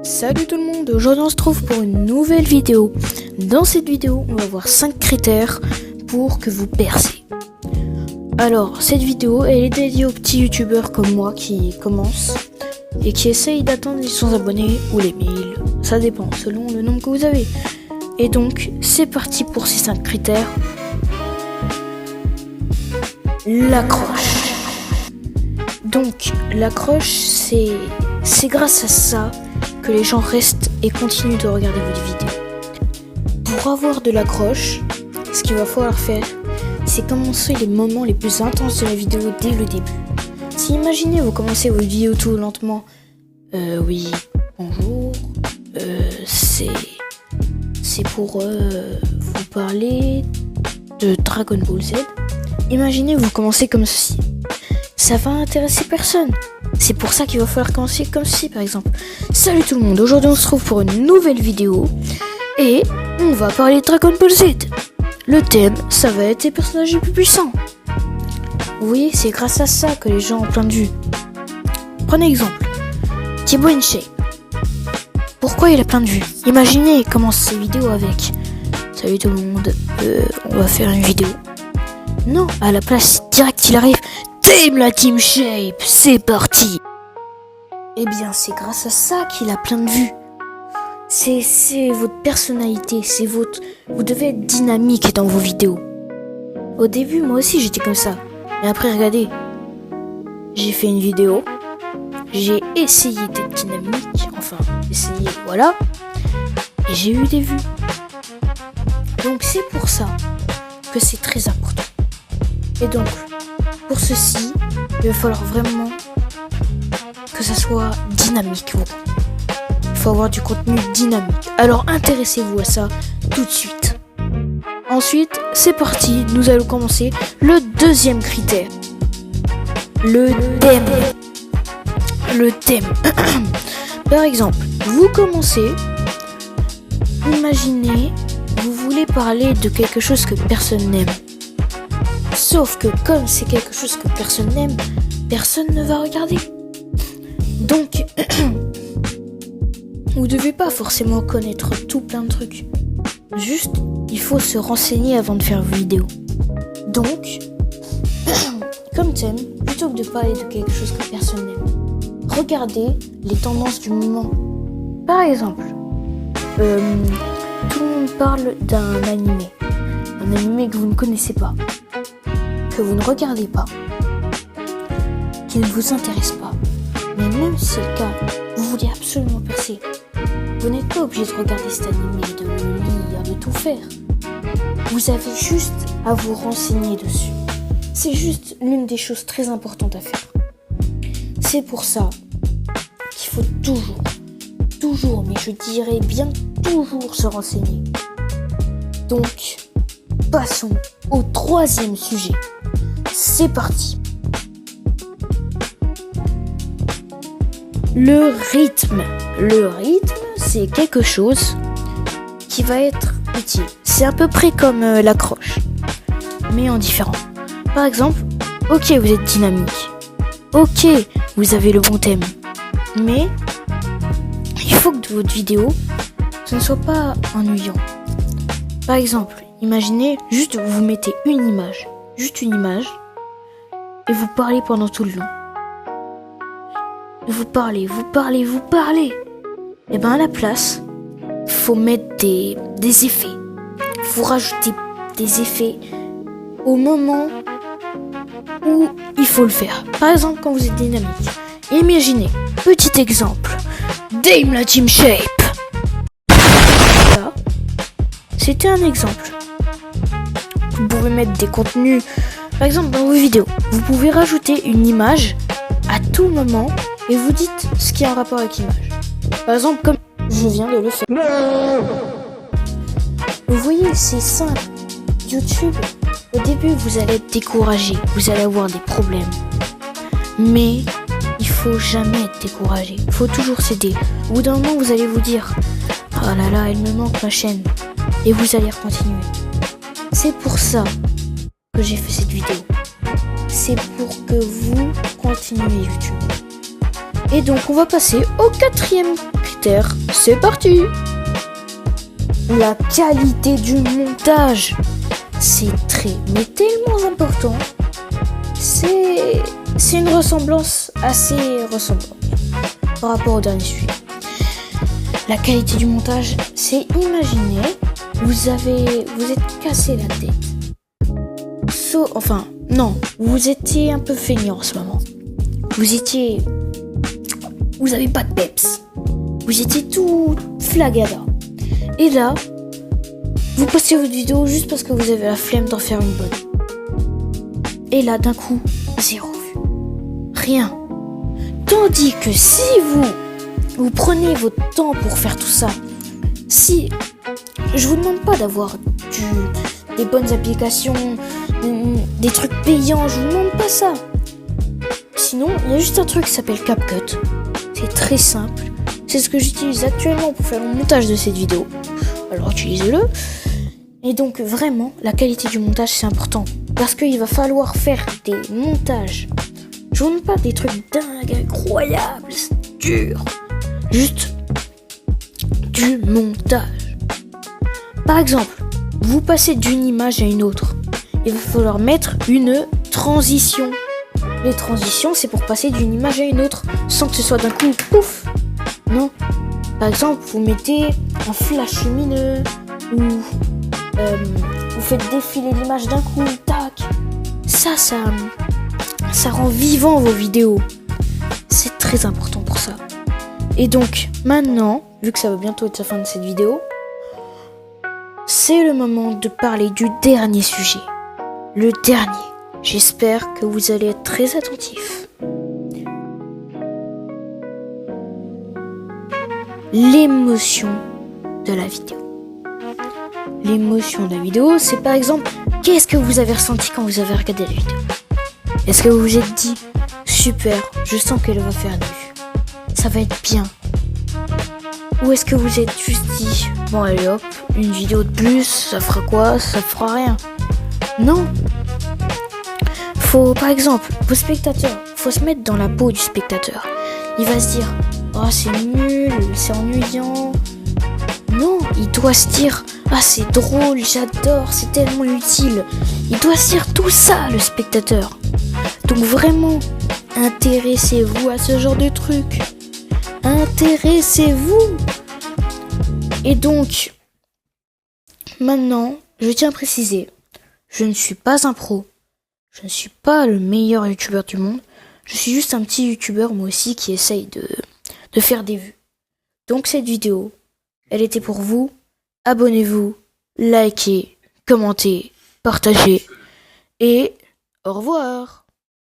Salut tout le monde, aujourd'hui on se trouve pour une nouvelle vidéo. Dans cette vidéo, on va voir 5 critères pour que vous percez. Alors, cette vidéo, elle est dédiée aux petits youtubeurs comme moi qui commencent et qui essayent d'atteindre les 100 abonnés ou les 1000. Ça dépend, selon le nombre que vous avez. Et donc, c'est parti pour ces 5 critères. L'accroche. Donc, l'accroche, c'est grâce à ça que les gens restent et continuent de regarder vos vidéos. Pour avoir de l'accroche, ce qu'il va falloir faire, c'est commencer les moments les plus intenses de la vidéo dès le début. Si imaginez vous commencez vos vidéos tout lentement, oui, bonjour, c'est pour vous parler de Dragon Ball Z. Imaginez vous commencez comme ceci. Ça va intéresser personne. C'est pour ça qu'il va falloir commencer comme ceci par exemple. Salut tout le monde, aujourd'hui on se retrouve pour une nouvelle vidéo et on va parler de Dragon Ball Z. Le thème, ça va être les personnages les plus puissants. Oui, c'est grâce à ça que les gens ont plein de vues. Prenez exemple, Thibaut InShape. Pourquoi il a plein de vues? Imaginez, il commence ses vidéos avec salut tout le monde, on va faire une vidéo. Non, à la place, direct il arrive. Team la Team Shape, c'est parti. Eh bien, c'est grâce à ça qu'il a plein de vues. C'est votre personnalité, vous devez être dynamique dans vos vidéos. Au début, moi aussi, j'étais comme ça. Mais après, regardez, j'ai fait une vidéo, j'ai essayé d'être dynamique, voilà, et j'ai eu des vues. Donc, c'est pour ça que c'est très important. Et donc, pour ceci, il va falloir vraiment que ça soit dynamique. Il faut avoir du contenu dynamique. Alors intéressez-vous à ça tout de suite. Ensuite, c'est parti. Nous allons commencer le deuxième critère. Le thème. Le thème. Par exemple, vous commencez. Imaginez, vous voulez parler de quelque chose que personne n'aime. Sauf que comme c'est quelque chose que personne n'aime, personne ne va regarder. Donc, vous ne devez pas forcément connaître tout plein de trucs. Juste, il faut se renseigner avant de faire vos vidéos. Donc, comme thème, plutôt que de parler de quelque chose que personne n'aime, regardez les tendances du moment. Par exemple, tout le monde parle d'un animé. Un animé que vous ne connaissez pas. Que vous ne regardez pas, qui ne vous intéresse pas, mais même si c'est le cas, vous voulez absolument percer, vous n'êtes pas obligé de regarder cet animé, de le lire, de tout faire. Vous avez juste à vous renseigner dessus. C'est juste l'une des choses très importantes à faire. C'est pour ça qu'il faut toujours, mais je dirais bien toujours se renseigner. Donc, passons au troisième sujet. C'est parti. Le rythme. Le rythme, c'est quelque chose qui va être utile. C'est à peu près comme l'accroche, mais en différent. Par exemple, ok, vous êtes dynamique. Ok, vous avez le bon thème. Mais il faut que votre vidéo, ce ne soit pas ennuyant. Par exemple, imaginez, juste vous mettez une image. Juste une image. Et vous parlez pendant tout le long. Vous parlez. Et ben à la place, faut mettre des effets. Faut rajouter des effets au moment où il faut le faire. Par exemple, quand vous êtes dynamique. Imaginez, petit exemple, Dame la Team Shape. Là, c'était un exemple. Vous pouvez mettre des contenus. Par exemple, dans vos vidéos, vous pouvez rajouter une image à tout moment et vous dites ce qui a un rapport avec l'image. Par exemple, comme je viens de le faire. Non. Vous voyez, c'est simple. YouTube, au début, vous allez être découragé, vous allez avoir des problèmes. Mais il faut jamais être découragé. Il faut toujours s'aider. Au bout d'un moment, vous allez vous dire « Oh là là, il me manque ma chaîne. » Et vous allez continuer. C'est pour ça que j'ai fait cette vidéo. C'est pour que vous continuez YouTube. Et donc on va passer au quatrième caractère. C'est parti! La qualité du montage, c'est mais tellement important. C'est une ressemblance assez ressemblante par rapport au dernier sujet. La qualité du montage, c'est imaginez, vous êtes cassé la tête. Vous étiez un peu feignant en ce moment. Vous avez pas de peps. Vous étiez tout flagada. Et là, vous postez votre vidéo juste parce que vous avez la flemme d'en faire une bonne. Et là, d'un coup, 0 vue. Rien. Tandis que si vous prenez votre temps pour faire tout ça, si je vous demande pas d'avoir des bonnes applications, des trucs payants, je vous demande pas ça. Sinon, il y a juste un truc qui s'appelle CapCut. C'est très simple. C'est ce que j'utilise actuellement pour faire le montage de cette vidéo. Alors utilisez-le. Et donc vraiment, la qualité du montage c'est important. Parce qu'il va falloir faire des montages. Je vous demande pas des trucs dingues, incroyables, c'est dur. Juste du montage. Par exemple, vous passez d'une image à une autre. Il va falloir mettre une transition. Les transitions, c'est pour passer d'une image à une autre sans que ce soit d'un coup pouf. Non. Par exemple, vous mettez un flash lumineux ou vous faites défiler l'image d'un coup, tac. Ça rend vivant vos vidéos. C'est très important pour ça. Et donc, maintenant, vu que ça va bientôt être la fin de cette vidéo, c'est le moment de parler du dernier sujet. Le dernier. J'espère que vous allez être très attentifs. L'émotion de la vidéo. L'émotion de la vidéo, c'est par exemple, qu'est-ce que vous avez ressenti quand vous avez regardé la vidéo? Est-ce que vous vous êtes dit, super, je sens qu'elle va faire des vues, ça va être bien? Ou est-ce que vous êtes juste dit, bon allez hop, une vidéo de plus, ça fera quoi? Ça fera rien. Non. Par exemple, vos spectateurs, faut se mettre dans la peau du spectateur. Il va se dire, oh c'est nul, c'est ennuyant. Non, il doit se dire, ah c'est drôle, j'adore, c'est tellement utile. Il doit se dire tout ça, le spectateur. Donc vraiment, intéressez-vous à ce genre de truc. Intéressez-vous. Et donc, maintenant, je tiens à préciser, je ne suis pas un pro. Je ne suis pas le meilleur youtubeur du monde. Je suis juste un petit youtubeur moi aussi qui essaye de faire des vues. Donc cette vidéo, elle était pour vous. Abonnez-vous, likez, commentez, partagez et au revoir.